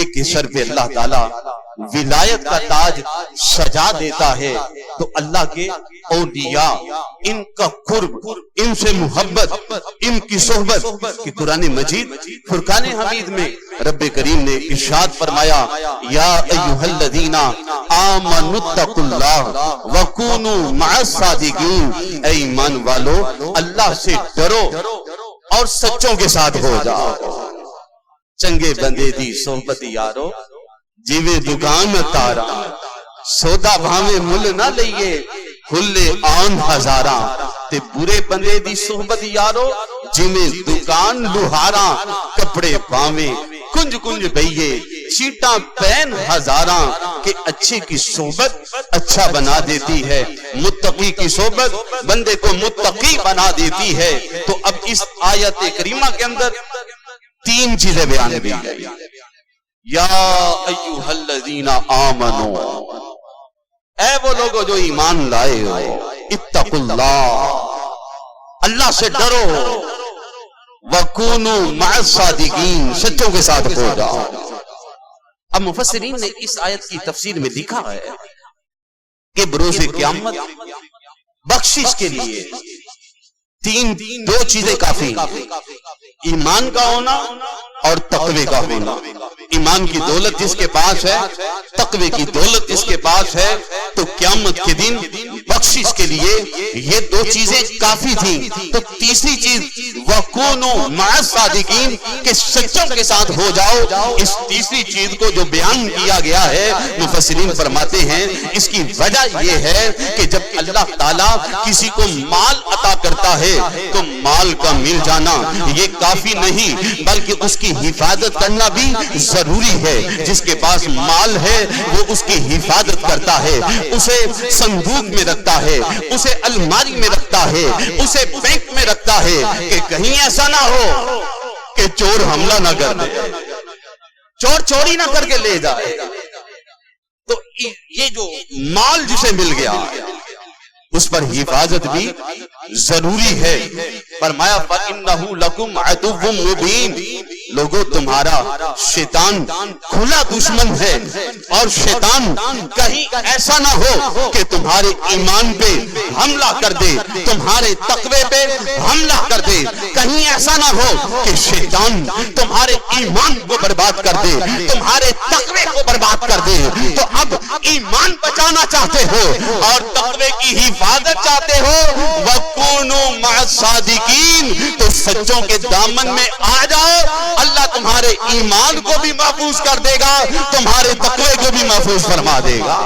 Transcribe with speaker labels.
Speaker 1: ایک کے سر پہ اللہ تعالیٰ ولایت کا تاج سجا دیتا ہے تو اللہ کے اولیاء، ان کا قرب، ان سے محبت، ان کی صحبت کہ قرآن مجید فرقان حمید میں رب کریم نے ارشاد فرمایا یا ایھا الذین آمنوا اتقوا اللہ وکونوا مع الصادقین، اے ایمان والو اللہ سے ڈرو اور سچوں کے ساتھ ہو جاؤ۔ چنگے بندے دی صحبت یارو جیوے دکان تارا، سودا بھاوے مل نہ لئیے کھلے آن ہزاراں، تے برے بندے دی صحبت یارو جیوے دکان لوہاراں، کپڑے پاوے کنج کنج بھئیے چیٹاں پین ہزاراں، کہ اچھے کی صحبت اچھا بنا دیتی ہے، متقی کی صحبت بندے کو متقی بنا دیتی ہے۔ تو اب اس آیت کریمہ کے اندر تین چیزیں بیان کی گئی، یا ایھا الذین آمنو، اے وہ لوگوں جو ایمان لائے ہو، اتقوا اللہ، اللہ سے ڈرو، وکونوا مع الصادقین، سچوں کے ساتھ ہو جاؤ۔ اب مفسرین نے اس آیت کی تفسیر میں لکھا ہے کہ بروز قیامت بخشش کے لیے دو چیزیں کافی، ایمان کا ہونا اور تقوی کا ہونا۔ ایمان کی دولت جس کے پاس ہے، تقوی کی دولت جس کے پاس ہے، تو قیامت کے دن بخشش کے لیے یہ دو چیزیں کافی تھیں۔ تو تیسری چیز وَكُونُوا مَعَ الصَّادِقِينَ، کہ سچوں کے ساتھ ہو جاؤ۔ اس تیسری چیز کو جو بیان کیا گیا ہے مفسرین فرماتے ہیں اس کی وجہ یہ ہے کہ جب اللہ تعالیٰ کسی کو مال عطا کرتا ہے تو مال کا مل جانا یہ کافی نہیں، بلکہ اس کی حفاظت کرنا بھی ضروری ہے۔ جس کے پاس مال ہے وہ اس کی حفاظت کرتا ہے، اسے صندوق میں رکھتا ہے، اسے الماری میں رکھتا ہے، اسے بینک میں رکھتا ہے کہ کہیں ایسا نہ ہو کہ چور حملہ نہ کر دے، چور چوری نہ کر کے لے جائے۔ تو یہ جو مال جسے مل گیا اس پر حفاظت بھی ضروری ہے۔ فرمایا فَإِنَّهُ لَكُمْ عَدُوٌّ مُبِينٌ، لوگوں تمہارا شیطان کھلا دشمن ہے، اور شیطان کہیں ایسا نہ ہو کہ تمہارے ایمان پہ حملہ کر دے، تمہارے تقوی پہ حملہ کر دے، کہیں ایسا نہ ہو کہ شیطان تمہارے ایمان کو برباد کر دے، تمہارے تقوی کو برباد کر دے۔ تو اب ایمان بچانا چاہتے ہو اور تقوی کی حفاظت چاہتے ہو، وَكُونُوا مَعَ الصَّادِقِينَ، تو سچوں کے دامن میں آ جاؤ، اللہ تمہارے ایمان کو بھی محفوظ کر دے گا، تمہارے تقوی کو بھی محفوظ فرما دے گا۔